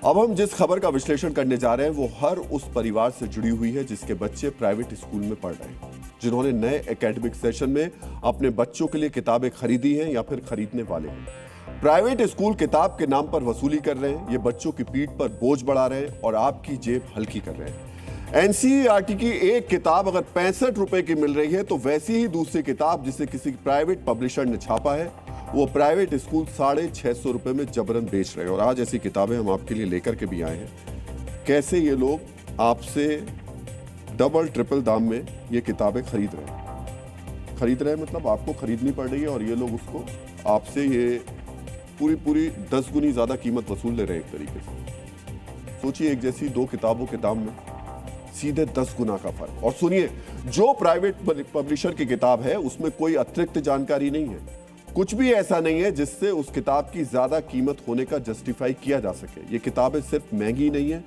अब हम जिस खबर का विश्लेषण करने जा रहे हैं वो हर उस परिवार से जुड़ी हुई है जिसके बच्चे प्राइवेट स्कूल में पढ़ रहे हैं, जिन्होंने नए एकेडमिक सेशन में अपने बच्चों के लिए किताबें खरीदी हैं या फिर खरीदने वाले हैं। प्राइवेट स्कूल किताब के नाम पर वसूली कर रहे हैं, ये बच्चों की पीठ पर बोझ बढ़ा रहे हैं और आपकी जेब हल्की कर रहे हैं। एनसीईआरटी की एक किताब अगर 65 रुपए की मिल रही है तो वैसी ही दूसरी किताब जिसे किसी प्राइवेट पब्लिशर ने छापा है वो प्राइवेट स्कूल 650 रुपए में जबरन बेच रहे हैं। और आज ऐसी किताबें हम आपके लिए लेकर के भी आए हैं। कैसे ये लोग आपसे डबल ट्रिपल दाम में ये किताबें खरीद रहे हैं, मतलब आपको खरीदनी पड़ रही है और ये लोग उसको आपसे ये पूरी 10 गुनी ज्यादा कीमत वसूल ले रहे हैं। एक तरीके से सोचिए, एक जैसी दो किताबों के दाम में सीधे 10 गुना का फर्क। और सुनिए, जो प्राइवेट पब्लिशर की किताब है उसमें कोई अतिरिक्त जानकारी नहीं है, कुछ भी ऐसा नहीं है जिससे उस किताब की ज्यादा कीमत होने का जस्टिफाई किया जा सके। ये किताबें सिर्फ महंगी नहीं है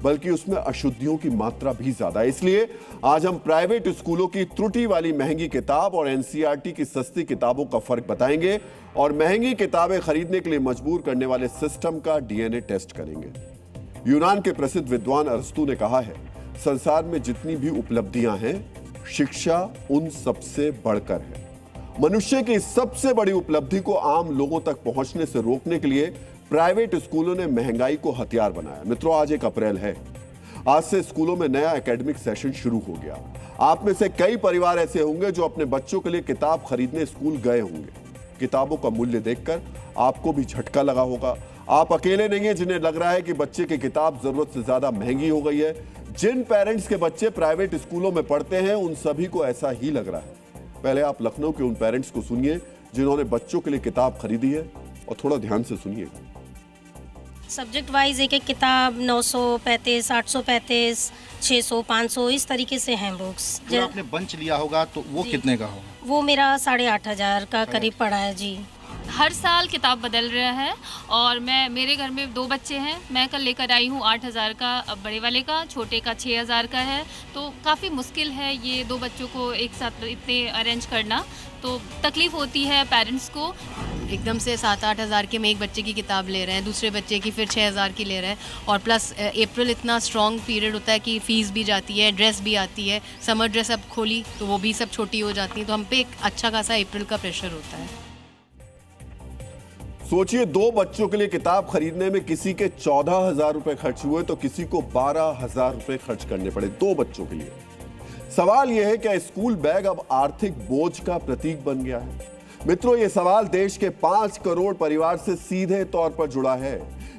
बल्कि उसमें अशुद्धियों की मात्रा भी ज्यादा है। इसलिए आज हम प्राइवेट स्कूलों की त्रुटि वाली महंगी किताब और एनसीईआरटी की सस्ती किताबों का फर्क बताएंगे और महंगी किताबें खरीदने के लिए मजबूर करने वाले सिस्टम का डीएनए टेस्ट करेंगे। यूनान के प्रसिद्ध विद्वान अरस्तु ने कहा है, संसार में जितनी भी उपलब्धियां हैं शिक्षा उन सबसे बढ़कर है। मनुष्य की सबसे बड़ी उपलब्धि को आम लोगों तक पहुंचने से रोकने के लिए प्राइवेट स्कूलों ने महंगाई को हथियार बनाया। मित्रों, आज 1 अप्रैल है। आज से स्कूलों में नया एकेडमिक सेशन शुरू हो गया। आप में से कई परिवार ऐसे होंगे जो अपने बच्चों के लिए किताब खरीदने स्कूल गए होंगे। किताबों का मूल्य देखकर आपको भी झटका लगा होगा। आप अकेले नहीं हैं जिन्हें लग रहा है कि बच्चे की किताब जरूरत से ज्यादा महंगी हो गई है। जिन पेरेंट्स के बच्चे प्राइवेट स्कूलों में पढ़ते हैं उन सभी को ऐसा ही लग रहा है। पहले आप लखनऊ के उन पेरेंट्स को सुनिए जिन्होंने बच्चों के लिए किताब खरीदी है और थोड़ा ध्यान से सुनिए। सब्जेक्ट वाइज एक एक किताब 935, 835, 600, 500 इस तरीके से हैं बुक्स। जो आपने बंच लिया होगा तो वो कितने का होगा? वो मेरा 8,500 का करीब पड़ा है जी। हर साल किताब बदल रहा है और मेरे घर में 2 बच्चे हैं। मैं कल लेकर आई हूँ 8,000 का, बड़े वाले का, छोटे का 6,000 का है। तो काफ़ी मुश्किल है ये 2 बच्चों को एक साथ इतने अरेंज करना, तो तकलीफ़ होती है पेरेंट्स को। एकदम से 7-8 हज़ार के में एक बच्चे की किताब ले रहे हैं, दूसरे बच्चे की फिर 6,000 की ले रहे हैं। और प्लस अप्रैल इतना स्ट्रॉन्ग पीरियड होता है कि फ़ीस भी जाती है, ड्रेस भी आती है। समर ड्रेस अब खोली तो वो भी सब छोटी हो जाती हैं, तो हम पे एक अच्छा खासा अप्रैल का प्रेशर होता है। सोचिए, 2 बच्चों के लिए किताब खरीदने में किसी के 14,000 रुपए खर्च हुए तो किसी को 12,000 रुपए खर्च करने पड़े 2 बच्चों के लिए। सवाल यह है, क्या स्कूल बैग अब आर्थिक बोझ का प्रतीक बन गया है? मित्रों, यह सवाल देश के 5 करोड़ परिवार से सीधे तौर पर जुड़ा है।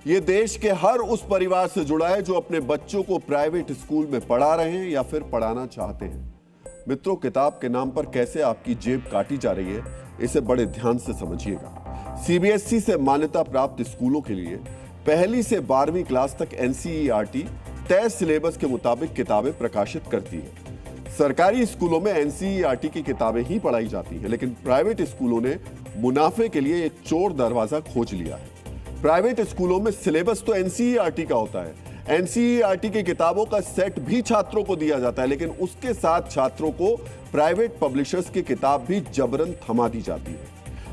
यह देश के हर उस परिवार से जुड़ा है जो अपने बच्चों को प्राइवेट स्कूल में पढ़ा रहे हैं या फिर पढ़ाना चाहते हैं। मित्रों, किताब के नाम पर कैसे आपकी जेब काटी जा रही है, इसे बड़े ध्यान से समझिएगा। सीबीएसई से मान्यता प्राप्त स्कूलों के लिए 1ली से 12वीं क्लास तक एनसीईआरटी तय सिलेबस के मुताबिक किताबें प्रकाशित करती है। सरकारी स्कूलों में एनसीईआरटी की किताबें ही पढ़ाई जाती हैं, लेकिन प्राइवेट स्कूलों ने मुनाफे के लिए एक चोर दरवाजा खोज लिया है। प्राइवेट स्कूलों में सिलेबस तो एनसीईआरटी का होता है, एनसीईआरटी की किताबों का सेट भी छात्रों को दिया जाता है, लेकिन उसके साथ छात्रों को प्राइवेट पब्लिशर्स की किताब भी जबरन थमा दी जाती है।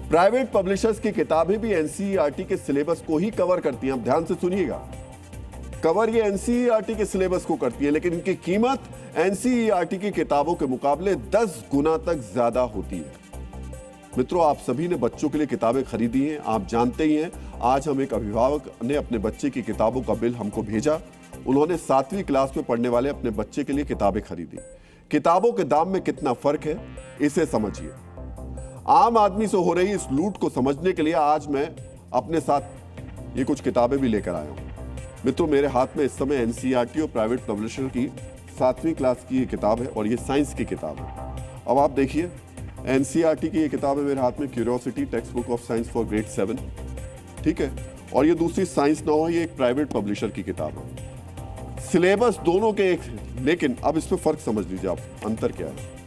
प्राइवेट पब्लिशर्स की किताबें भी एनसीईआरटी के सिलेबस को ही कवर करती हैं। अब ध्यान से सुनिएगा, कवर ये एनसीईआरटी के सिलेबस को करती है, लेकिन इनकी कीमत एनसीईआरटी की किताबों के मुकाबले 10 गुना तक ज्यादा होती है। मित्रों, आप सभी ने बच्चों के लिए किताबें खरीदी हैं। आप जानते ही हैं, आज हम एक अभिभावक ने अपने बच्चे की किताबों का बिल हमको भेजा। उन्होंने 7वीं क्लास में पढ़ने वाले अपने बच्चे के लिए किताबें खरीदी। किताबों के दाम में कितना फर्क है, इसे समझिए। आम आदमी से हो रही इस लूट को समझने के लिए आज मैं अपने साथ ये कुछ किताबें भी लेकर आया हूं। मित्रों, मेरे हाथ में इस समय एनसीईआरटी और प्राइवेट पब्लिशर की 7वीं क्लास की ये किताब है और ये साइंस की किताब है। अब आप देखिए, एनसीईआरटी की ये किताब है मेरे हाथ में, curiosity text book of science for grade 7, ठीक है। और ये दूसरी साइंस नाउ है, ये एक प्राइवेट पब्लिशर की किताब है। सिलेबस दोनों के एक, लेकिन अब इसमें फर्क समझ लीजिए आप, अंतर क्या है।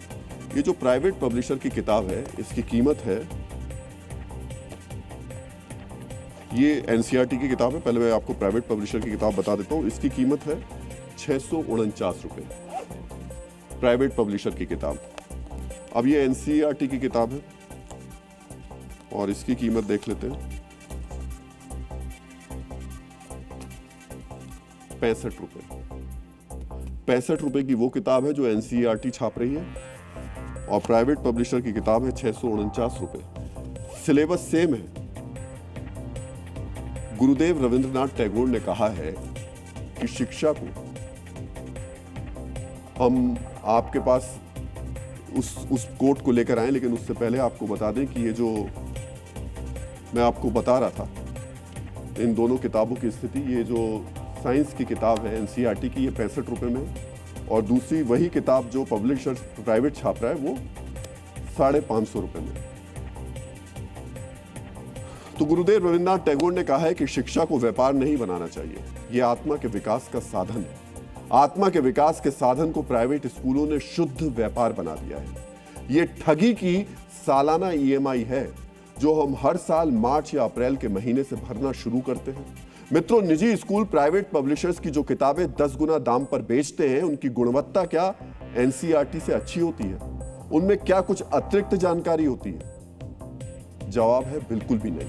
ये जो प्राइवेट पब्लिशर की किताब है, इसकी कीमत है, ये एनसीईआरटी की किताब है, पहले मैं आपको प्राइवेट पब्लिशर की किताब बता देता हूं। इसकी कीमत है 649 रुपए, प्राइवेट पब्लिशर की किताब। अब ये एनसीईआरटी की किताब है और इसकी कीमत देख लेते हैं। ₹65 की वो किताब है जो एनसीईआरटी छाप रही है और प्राइवेट पब्लिशर की किताब है ₹649। सिलेबस सेम है। गुरुदेव रविंद्रनाथ टैगोर ने कहा है कि शिक्षा को हम आपके पास उस कोट को लेकर आए, लेकिन उससे पहले आपको बता दें कि ये जो मैं आपको बता रहा था इन दोनों किताबों की स्थिति, ये जो साइंस की किताब है एनसीईआरटी की, ये ₹65 में है और दूसरी वही किताब जो पब्लिशर प्राइवेट छाप रहा है वो ₹550 में। तो गुरुदेव रविंद्रनाथ टैगोर ने कहा है कि शिक्षा को व्यापार नहीं बनाना चाहिए, यह आत्मा के विकास का साधन है। आत्मा के विकास के साधन को प्राइवेट स्कूलों ने शुद्ध व्यापार बना दिया है। यह ठगी की सालाना ईएमआई है जो हम हर साल मार्च या अप्रैल के महीने से भरना शुरू करते हैं। मित्रों, निजी स्कूल प्राइवेट पब्लिशर्स की जो किताबें 10 गुना दाम पर बेचते हैं, उनकी गुणवत्ता क्या एनसीईआरटी से अच्छी होती है? उनमें क्या कुछ अतिरिक्त जानकारी होती है? जवाब है बिल्कुल भी नहीं।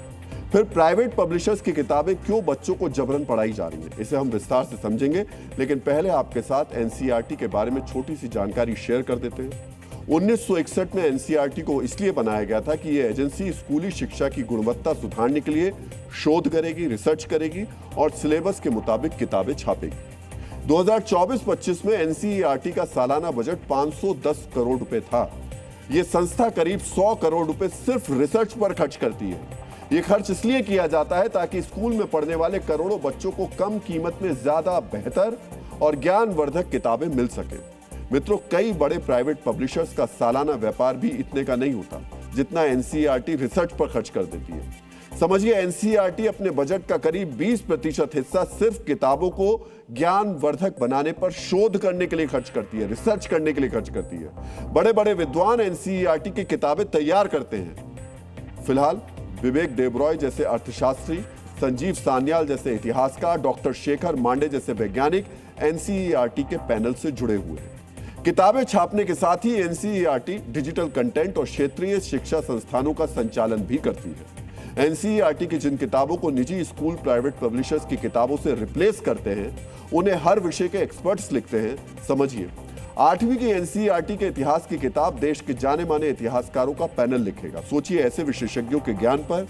फिर प्राइवेट पब्लिशर्स की किताबें क्यों बच्चों को जबरन पढ़ाई जा रही हैं, इसे हम विस्तार से समझेंगे, लेकिन पहले आपके साथ एनसीईआरटी के बारे में छोटी सी जानकारी शेयर कर देते हैं। 1961 में एनसीईआरटी को इसलिए बनाया गया था कि यह एजेंसी स्कूली शिक्षा की गुणवत्ता सुधारने के लिए शोध करेगी, रिसर्च करेगी और सिलेबस के मुताबिक किताबें छापेगी। 2024-25 में एनसीईआरटी का सालाना बजट 510 करोड़ रुपए था। यह संस्था करीब 100 करोड़ रुपए सिर्फ रिसर्च पर खर्च करती है। यह खर्च इसलिए किया जाता है ताकि स्कूल में पढ़ने वाले करोड़ों बच्चों को कम कीमत में ज्यादा बेहतर और ज्ञानवर्धक किताबें मिल सके। मित्रों, कई बड़े प्राइवेट पब्लिशर्स का सालाना व्यापार भी इतने का नहीं होता जितना एनसीईआरटी रिसर्च पर खर्च कर देती है। समझिए, एनसीईआरटी अपने बजट का करीब 20% हिस्सा सिर्फ किताबों को ज्ञानवर्धक बनाने पर शोध करने के लिए खर्च करती है, रिसर्च करने के लिए खर्च करती है। बड़े बड़े विद्वान एनसीईआरटी की किताबें तैयार करते हैं। फिलहाल विवेक देबरॉय जैसे अर्थशास्त्री, संजीव सान्याल जैसे इतिहासकार, डॉक्टर शेखर मांडे जैसे वैज्ञानिक एनसीईआरटी के पैनल से जुड़े हुए हैं। किताबें छापने के साथ ही एनसीईआरटी डिजिटल कंटेंट और क्षेत्रीय शिक्षा संस्थानों का संचालन भी करती है। एनसीईआरटी की जिन किताबों को निजी स्कूल प्राइवेट पब्लिशर्स की किताबों से रिप्लेस करते हैं, उन्हें हर विषय के एक्सपर्ट्स लिखते हैं। समझिए, 8वीं की एनसीईआरटी के इतिहास की किताब देश के जाने माने इतिहासकारों का पैनल लिखेगा। सोचिए, ऐसे विशेषज्ञों के ज्ञान पर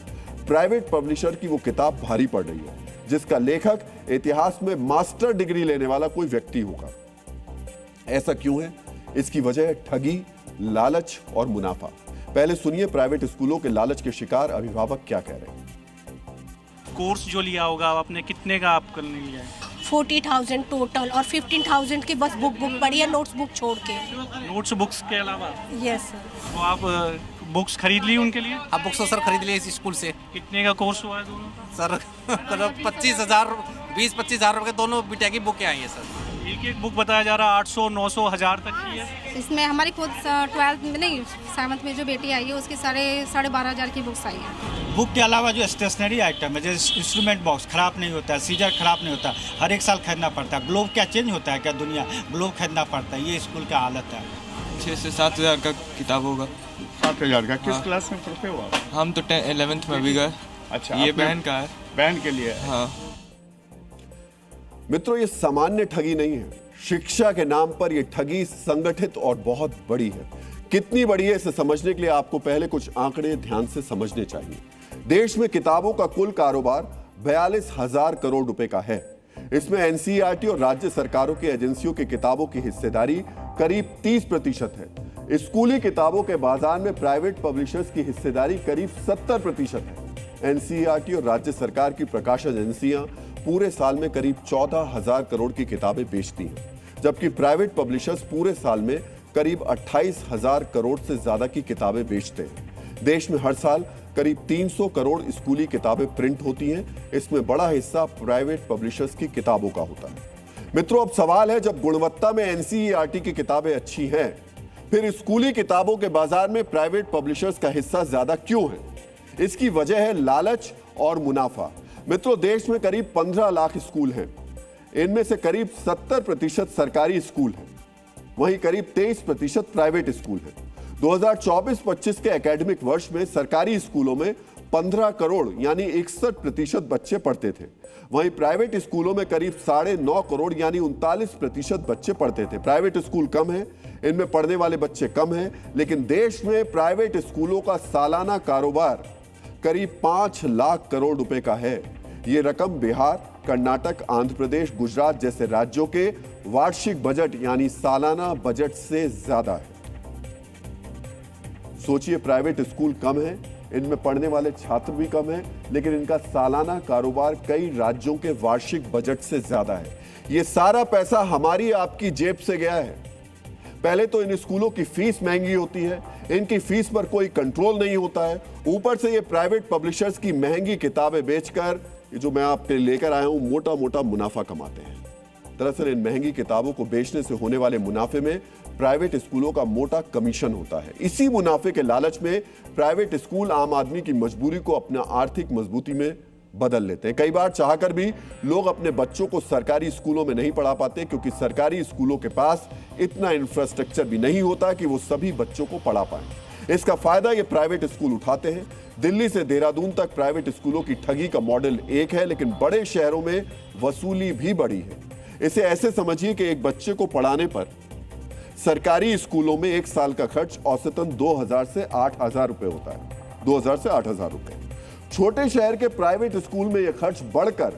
प्राइवेट पब्लिशर की वो किताब भारी पड़ रही है, जिसका लेखक इतिहास में मास्टर डिग्री लेने वाला कोई व्यक्ति होगा। ऐसा क्यों है? इसकी वजह है ठगी, लालच और मुनाफा। पहले सुनिए प्राइवेट स्कूलों के लालच के शिकार अभिभावक क्या कह रहे हैं। कोर्स जो लिया होगा आपने, कितने का आप करने लिया है? 40,000 टोटल और 15,000 की बस बुक पड़ी है, नोट्स बुक छोड़ के। नोट्स बुक्स के अलावा? Yes sir. तो आप बुक्स खरीद ली उनके लिए? आप बुक्स तो सर खरीद लिए इस स्कूल से। कितने का कोर्स हुआ है दोनों का? सर 25,000 20-25,000 रुपए दोनों बीटेक की बुकें आई हैं सर। एक बुक बताया जा रहा है 800, 900, 1000 तक की है। इसमें हमारी खुद 12th में नहीं 7th में जो बेटी आई है उसकी 12,500 की बुक्स आई है। बुक के अलावा जो स्टेशनरी आइटम है, जैसे इंस्ट्रूमेंट बॉक्स खराब नहीं होता है, सीजर खराब नहीं होता, हर एक साल खरीदना पड़ता है। ग्लोब क्या चेंज होता है क्या? दुनिया ग्लोब खरीदना पड़ता है। ये स्कूल का हालत है। 6 से 7 हज़ार का किताब होगा। 7,000 का? किस हाँ। क्लास में पढ़ते हो आप? हम तो 11th में भी गए। अच्छा, ये बहन का है। बहन के लिए? हाँ। मित्रों, ये सामान्य ठगी नहीं है। शिक्षा के नाम पर यह ठगी संगठित और बहुत बड़ी है। कितनी बड़ी है, इसे समझने के लिए आपको पहले कुछ आंकड़े ध्यान से समझने चाहिए। देश में किताबों का कुल कारोबार 42,000 करोड़ रुपए का है। इसमें एनसीईआरटी और राज्य सरकारों की एजेंसियों की किताबों की हिस्सेदारी करीब 30% है। स्कूली किताबों के बाजार में प्राइवेट पब्लिशर्स की हिस्सेदारी करीब 70% है। एनसीईआरटी और राज्य सरकार की प्रकाशन एजेंसियां पूरे साल में करीब 14,000 करोड़ की किताबें बेचती हैं, जबकि प्राइवेट पब्लिशर्स पूरे साल में करीब 28,000 करोड़ से ज्यादा की किताबें बेचते हैं। देश में हर साल करीब 300 करोड़ स्कूली किताबें प्रिंट होती हैं। इसमें बड़ा हिस्सा प्राइवेट पब्लिशर्स की किताबों का होता है। मित्रों, अब सवाल है, जब गुणवत्ता में एनसीईआरटी की किताबें अच्छी हैं, फिर स्कूली किताबों के बाजार में प्राइवेट पब्लिशर्स का हिस्सा ज्यादा क्यों है? इसकी वजह है लालच और मुनाफा। मित्रों, देश में करीब 15 लाख स्कूल हैं। इनमें से करीब 70% सरकारी स्कूल हैं, वहीं करीब 23% प्राइवेट स्कूल हैं। 2024-25 के एकेडमिक वर्ष में सरकारी स्कूलों में 15 करोड़ यानी 61% बच्चे पढ़ते थे। वहीं प्राइवेट स्कूलों में करीब 9.5 करोड़ यानी 39% बच्चे पढ़ते थे। प्राइवेट स्कूल कम है, इनमें पढ़ने वाले बच्चे कम हैं, लेकिन देश में प्राइवेट स्कूलों का सालाना कारोबार करीब 5 लाख करोड़ रुपए का है। ये रकम बिहार, कर्नाटक, आंध्र प्रदेश, गुजरात जैसे राज्यों के वार्षिक बजट यानी सालाना बजट से ज्यादा है। सोचिए, प्राइवेट स्कूल कम है, इनमें पढ़ने वाले छात्र भी कम हैं, लेकिन इनका सालाना कारोबार कई राज्यों के वार्षिक बजट से ज्यादा है। ये सारा पैसा हमारी आपकी जेब से गया है। पहले तो इन स्कूलों की फीस महंगी होती है, इनकी फीस पर कोई कंट्रोल नहीं होता है। ऊपर से ये प्राइवेट पब्लिशर्स की महंगी किताबें बेचकर, ये जो मैं आपके लेकर आया हूं, मोटा मोटा मुनाफा कमाते हैं। दरअसल इन महंगी किताबों को बेचने से होने वाले मुनाफे में प्राइवेट स्कूलों का मोटा कमीशन होता है। इसी मुनाफे के लालच में प्राइवेट स्कूल आम आदमी की मजबूरी को अपना आर्थिक मजबूती में बदल लेते हैं। कई बार चाहकर भी लोग अपने बच्चों को सरकारी स्कूलों में नहीं पढ़ा पाते, क्योंकि सरकारी स्कूलों के पास इतना इंफ्रास्ट्रक्चर भी नहीं होता कि वो सभी बच्चों को पढ़ा पाएं। इसका फायदा ये प्राइवेट स्कूल उठाते हैं। दिल्ली से देहरादून तक प्राइवेट स्कूलों की ठगी का मॉडल एक है, लेकिन बड़े शहरों में वसूली भी बड़ी है। इसे ऐसे समझिए कि एक बच्चे को पढ़ाने पर सरकारी स्कूलों में एक साल का खर्च औसतन 2000 से 8000 रुपए होता है। 2000 से 8000 रुपए। छोटे शहर के प्राइवेट स्कूल में यह खर्च बढ़कर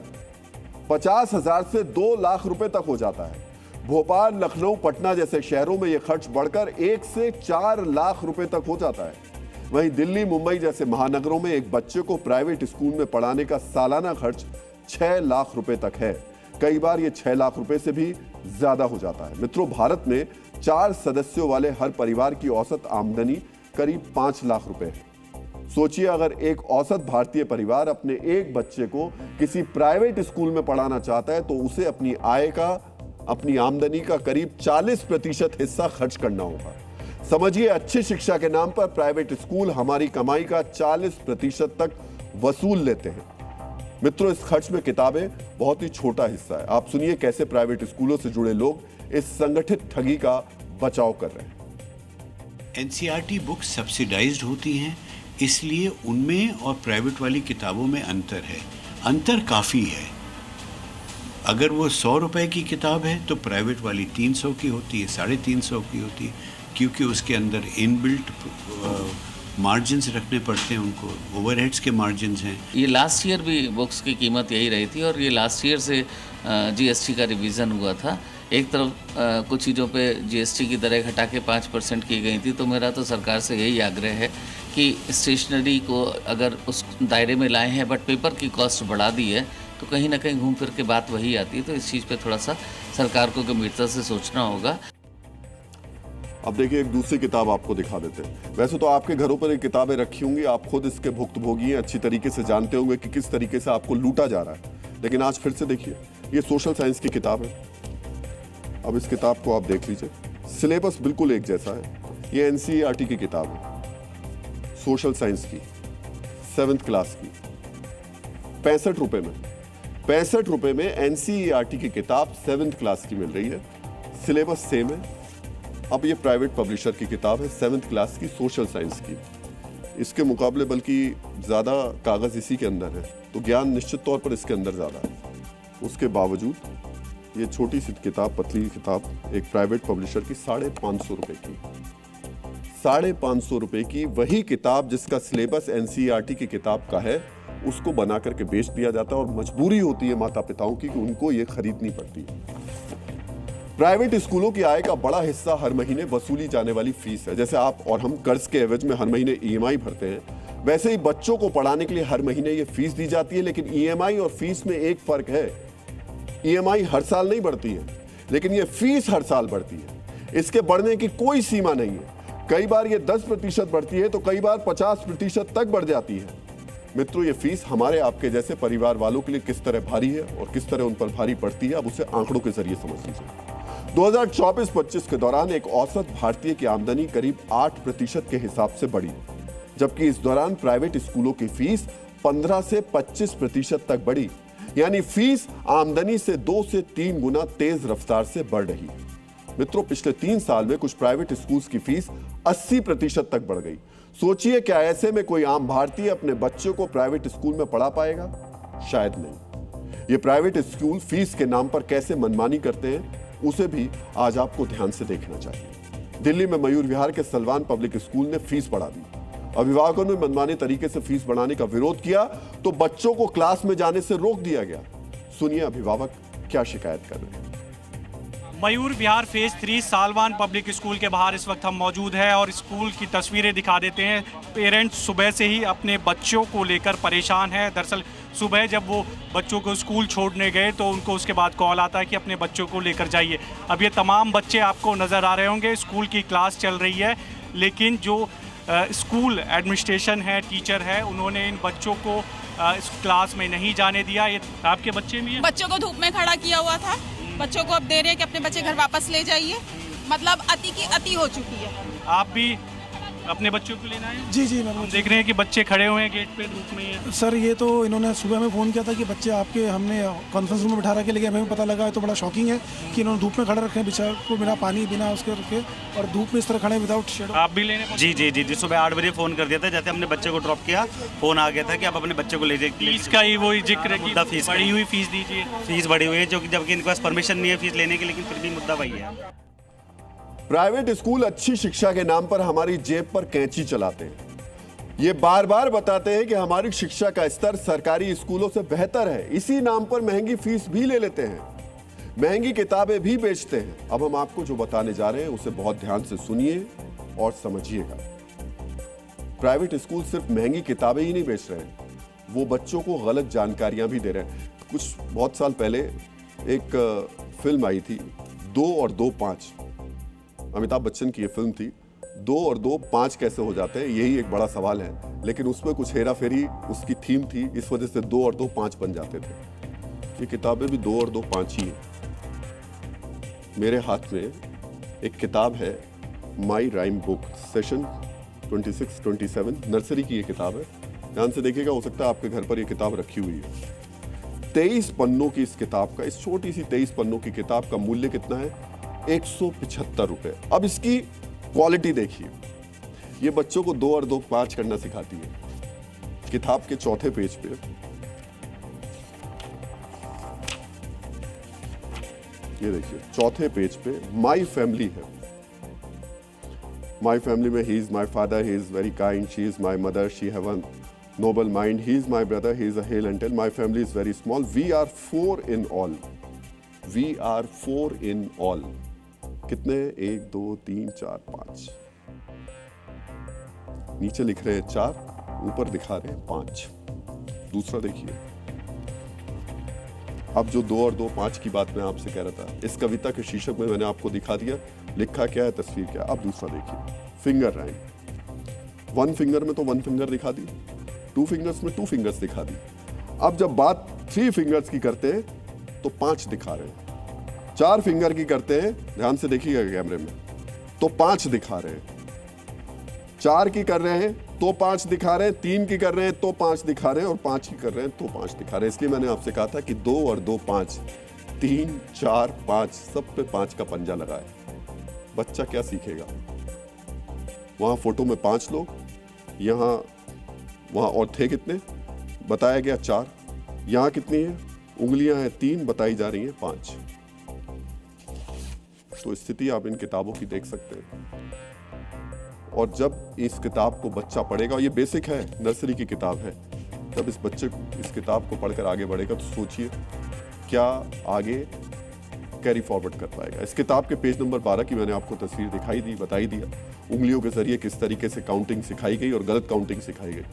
50,000 से 2 लाख रुपए तक हो जाता है। भोपाल, लखनऊ, पटना जैसे शहरों में यह खर्च बढ़कर 1 से 4 लाख रुपए तक हो जाता है। वहीं दिल्ली, मुंबई जैसे महानगरों में एक बच्चे को प्राइवेट स्कूल में पढ़ाने का सालाना खर्च 6 लाख रुपए तक है। कई बार यह 6 लाख रुपए से भी ज्यादा हो जाता है। मित्रों, भारत में 4 सदस्यों वाले हर परिवार की औसत आमदनी करीब 5 लाख रुपए है। सोचिए, अगर एक औसत भारतीय परिवार अपने एक बच्चे को किसी प्राइवेट स्कूल में पढ़ाना चाहता है तो उसे अपनी आय का, अपनी आमदनी का करीब 40% हिस्सा खर्च करना होगा। समझिए, अच्छी शिक्षा के नाम पर प्राइवेट स्कूल हमारी कमाई का 40% तक वसूल लेते हैं। मित्रों, इस खर्च में किताबें बहुत ही छोटा हिस्सा है। आप सुनिए कैसे प्राइवेट स्कूलों से जुड़े लोग इस संगठित ठगी का बचाव कर रहे हैं। एनसीईआरटी बुक्स सब्सिडाइज्ड होती हैं, इसलिए उनमें और प्राइवेट वाली किताबों में अंतर है। अंतर काफ़ी है। अगर वो 100 रुपए की किताब है तो प्राइवेट वाली 300 की होती है, 350 की होती है, क्योंकि उसके अंदर इनबिल्ट मार्जिन्स रखने पड़ते हैं उनको, ओवरहेड्स के मार्जिन्स हैं। ये लास्ट ईयर भी बुक्स की कीमत यही रही थी और ये लास्ट ईयर से जीएसटी का रिवीजन हुआ था। एक तरफ कुछ चीज़ों पे जीएसटी की दरें घटा के 5% की गई थी, तो मेरा तो सरकार से यही आग्रह है कि स्टेशनरी को अगर उस दायरे में लाए हैं बट पेपर की कॉस्ट बढ़ा दी है तो कहीं ना कहीं घूम फिर के बात वही आती है। तो इस चीज़ पे थोड़ा सा सरकार को गंभीरता से सोचना होगा। अब देखिए, एक दूसरी किताब आपको दिखा देते हैं। वैसे तो आपके घरों पर ये किताबें रखी होंगी, आप खुद इसके भुक्तभोगी हैं, अच्छी तरीके से जानते होंगे कि किस तरीके से आपको लूटा जा रहा है। लेकिन आज फिर से देखिए, ये सोशल साइंस की किताब है। अब इस किताब को आप देख लीजिए, सिलेबस बिल्कुल एक जैसा है। ये एनसीईआरटी की किताब है, सोशल साइंस की, 7th क्लास की, 65 रुपए में। 65 रुपए में एनसीईआरटी की किताब 7th क्लास की मिल रही है। सिलेबस सेम है। अब ये प्राइवेट पब्लिशर की किताब है 7th क्लास की, सोशल साइंस की। इसके मुकाबले बल्कि ज़्यादा कागज़ इसी के अंदर है, तो ज्ञान निश्चित तौर पर इसके अंदर ज़्यादा है। उसके बावजूद ये छोटी सी किताब, पतली किताब, एक प्राइवेट पब्लिशर की 550 रुपए की। 550 रुपए की वही किताब जिसका सिलेबस एनसीईआरटी की किताब का है, उसको बना करके बेच दिया जाता है और मजबूरी होती है माता पिताओं की कि उनको ये खरीदनी पड़ती है। प्राइवेट स्कूलों की आय का बड़ा हिस्सा हर महीने वसूली जाने वाली फीस है। जैसे आप और हम कर्ज के एवज में हर महीने ईएमआई भरते हैं, वैसे ही बच्चों को पढ़ाने के लिए हर महीने ये फीस दी जाती है। लेकिन ईएमआई और फीस में एक फर्क है, ईएमआई हर साल नहीं बढ़ती है, लेकिन ये फीस हर साल बढ़ती है। इसके बढ़ने की कोई सीमा नहीं है। कई बार ये 10% बढ़ती है तो कई बार 50% तक बढ़ जाती है। मित्रों, ये फीस हमारे आपके जैसे परिवार वालों के लिए किस तरह भारी है और किस तरह उन पर भारी पड़ती है, अब उसे आंकड़ों के जरिए समझ लीजिए। 2024-25 के दौरान एक औसत भारतीय की आमदनी करीब 8% के हिसाब से बढ़ी, जबकि इस दौरान प्राइवेट स्कूलों की फीस 15 से 25% तक बढ़ी। यानी फीस आमदनी से 2 से 3 गुना तेज रफ्तार से बढ़ रही है। मित्रों, पिछले 3 साल में कुछ प्राइवेट स्कूल्स की फीस 80% तक बढ़ गई। सोचिए, क्या ऐसे में कोई आम भारतीय अपने बच्चों को प्राइवेट स्कूल में पढ़ा पाएगा? शायद नहीं। ये प्राइवेट स्कूल फीस के नाम पर कैसे मनमानी करते हैं, उसे भी आज आपको ध्यान से देखना चाहिए। दिल्ली में मयूर विहार के सलवान पब्लिक स्कूल ने फीस बढ़ा दी। अभिभावकों ने मनमाने तरीके से फीस बढ़ाने का विरोध किया तो बच्चों को क्लास में जाने से रोक दिया गया। सुनिए अभिभावक क्या शिकायत कर रहे हैं। Mayur Vihar phase 3 सालवान public school के बाहर इस वक्त हम मौजूद हैं और स्कूल की तस्वीरें दिखा देते हैं। पेरेंट्स सुबह से ही अपने बच्चों को लेकर परेशान हैं। दरअसल सुबह जब वो बच्चों को स्कूल छोड़ने गए तो उनको उसके बाद कॉल आता है कि अपने बच्चों को लेकर जाइए। अब ये तमाम बच्चे आपको नज़र आ रहे होंगे, स्कूल की क्लास चल रही है, लेकिन जो स्कूल एडमिनिस्ट्रेशन है, टीचर है, उन्होंने इन बच्चों को इस क्लास में नहीं जाने दिया। ये आपके बच्चे भी हैं? बच्चों को धूप में खड़ा किया हुआ था, बच्चों को अब दे रहे हैं कि अपने बच्चे घर वापस ले जाइए। मतलब अति की अति हो चुकी है। आप भी अपने बच्चों को लेना है? जी जी, मैं देख रहे हैं कि बच्चे खड़े हुए हैं गेट पे, धूप में ही। सर ये तो इन्होंने सुबह में फ़ोन किया था कि बच्चे आपके हमने कॉन्फ्रेंस रूम में बिठा रखे, लेकिन हमें पता लगा तो बड़ा शॉकिंग है कि इन्होंने धूप में खड़े रखे हैं बेचारे को, बिना पानी बिना उसके रखे, और धूप में इस तरह खड़े विदाउट शेड। आप भी लेने? जी जी जी जी, सुबह 8 बजे फ़ोन कर दिया था। जैसे हमने बच्चे को ड्रॉप किया, फ़ोन आ गया था कि आप अपने बच्चे को ले जाइए। फीस का ही वही जिक्र की फीस बढ़ी हुई फीस दीजिए। फीस बढ़ी हुई है, जो कि जबकि इनके पास परमिशन नहीं है फीस लेने की, लेकिन फिर भी मुद्दा वही है। प्राइवेट स्कूल अच्छी शिक्षा के नाम पर हमारी जेब पर कैंची चलाते हैं। ये बार बार बताते हैं कि हमारी शिक्षा का स्तर सरकारी स्कूलों से बेहतर है। इसी नाम पर महंगी फीस भी ले लेते हैं, महंगी किताबें भी बेचते हैं। अब हम आपको जो बताने जा रहे हैं उसे बहुत ध्यान से सुनिए और समझिएगा। प्राइवेट स्कूल सिर्फ महंगी किताबें ही नहीं बेच रहे हैं, वो बच्चों को गलत जानकारियां भी दे रहे हैं। बहुत साल पहले एक फिल्म आई थी 2 और 2 5, अमिताभ बच्चन की ये फिल्म थी। 2 और 2 5 कैसे हो जाते हैं, यही एक बड़ा सवाल है। लेकिन उसमें कुछ हेरा फेरी उसकी थीम थी, इस वजह से 2 और 2 5 बन जाते थे। ये किताबें भी 2 और 2 5 ही हैं। मेरे हाथ में एक किताब है, माई राइम बुक, सेशन 26-27, नर्सरी की ये किताब है। ध्यान से देखिएगा, हो सकता है आपके घर पर ये किताब रखी हुई है। 23 पन्नों की इस किताब का, इस छोटी सी 23 पन्नों की किताब का मूल्य कितना है? 175 रुपए। अब इसकी क्वालिटी देखिए, ये बच्चों को 2 और 2 5 करना सिखाती है। किताब के चौथे पेज पे ये देखिए, चौथे पेज पे माई फैमिली है। माई फैमिली में he is my father, he is very kind, she is my mother, she have a noble mind, he is my brother, he is a hale and tail, my family is very small, we are 4 in all, we are 4 in all. कितने? 1 2 3 4 5। नीचे लिख रहे हैं 4, ऊपर दिखा रहे हैं 5। दूसरा देखिए, अब जो 2 और 2 5 की बात मैं आपसे कह रहा था, इस कविता के शीर्षक में मैंने आपको दिखा दिया, लिखा क्या है, तस्वीर क्या है। अब दूसरा देखिए, फिंगर राइम। 1 फिंगर में तो 1 फिंगर दिखा दी, 2 फिंगर्स में 2 फिंगर्स दिखा दी। अब जब बात 3 फिंगर्स की करते हैं तो 5 दिखा रहे हैं। 4 फिंगर की करते हैं, ध्यान से देखिएगा कैमरे में, तो 5 दिखा रहे हैं। 4 की कर रहे हैं तो 5 दिखा रहे हैं, 3 की कर रहे हैं तो 5 दिखा रहे हैं, और 5 की कर रहे हैं तो 5 दिखा रहे हैं। इसलिए मैंने आपसे कहा था कि 2 और 2 5, 3 4 5, सब पे 5 का पंजा लगा है। बच्चा क्या सीखेगा? वहां फोटो में 5 लोग, वहां और थे कितने? बताया गया 4। यहां कितनी है? उंगलियां हैं 3, बताई जा रही हैं 5। तो स्थिति आप इन किताबों की देख सकते हैं। और जब इस किताब को बच्चा पढ़ेगा, ये बेसिक है, नर्सरी की किताब है, जब इस बच्चे को इस किताब को पढ़कर आगे बढ़ेगा तो सोचिए क्या आगे कैरी फॉरवर्ड कर पाएगा। इस किताब के पेज नंबर 12 की मैंने आपको तस्वीर दिखाई दी, बताई दिया उंगलियों के जरिए किस तरीके से काउंटिंग सिखाई गई और गलत काउंटिंग सिखाई गई।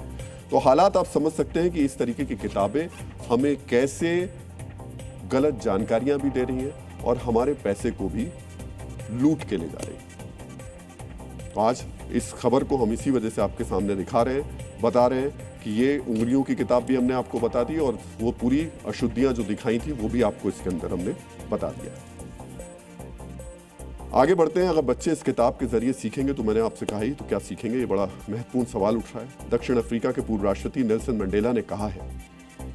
तो हालात आप समझ सकते हैं कि इस तरीके की किताबें हमें कैसे गलत जानकारियां भी दे रही हैं और हमारे पैसे को भी लूट के ले जा रही है। तो आज इस खबर को हम इसी वजह से आपके सामने दिखा रहे हैं, बता रहे हैं कि ये उंगलियों की किताब भी हमने आपको बता दी और वो पूरी अशुद्धियां जो दिखाई थी वो भी आपको इसके अंदर हमने बता दिया। आगे बढ़ते हैं। अगर बच्चे इस किताब के जरिए सीखेंगे तो मैंने आपसे कहा ही, तो क्या सीखेंगे, ये बड़ा महत्वपूर्ण सवाल उठ रहा है। दक्षिण अफ्रीका के पूर्व राष्ट्रपति नेल्सन मंडेला ने कहा है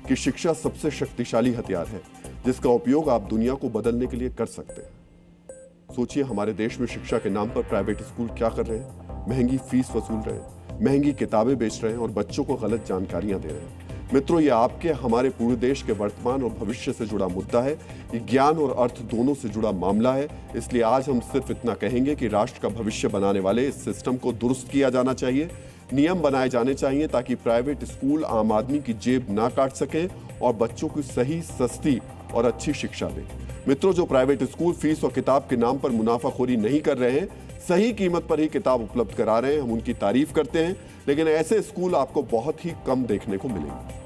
कि शिक्षा सबसे शक्तिशाली हथियार है जिसका उपयोग आप दुनिया को बदलने के लिए कर सकते हैं। सोचिए, हमारे देश में शिक्षा के नाम पर प्राइवेट स्कूल क्या कर रहे हैं? महंगी फीस वसूल रहे हैं, महंगी किताबें बेच रहे हैं और बच्चों को गलत जानकारियां दे रहे हैं। मित्रों, ये आपके हमारे पूरे देश के वर्तमान और भविष्य से जुड़ा मुद्दा है। ये ज्ञान और अर्थ दोनों से जुड़ा मामला है। इसलिए आज हम सिर्फ इतना कहेंगे कि राष्ट्र का भविष्य बनाने वाले इस सिस्टम को दुरुस्त किया जाना चाहिए, नियम बनाए जाने चाहिए ताकि प्राइवेट स्कूल आम आदमी की जेब ना काट सकें और बच्चों को सही, सस्ती और अच्छी शिक्षा दें। मित्रों, जो प्राइवेट स्कूल फीस और किताब के नाम पर मुनाफाखोरी नहीं कर रहे हैं, सही कीमत पर ही किताब उपलब्ध करा रहे हैं, हम उनकी तारीफ करते हैं। लेकिन ऐसे स्कूल आपको बहुत ही कम देखने को मिलेंगे।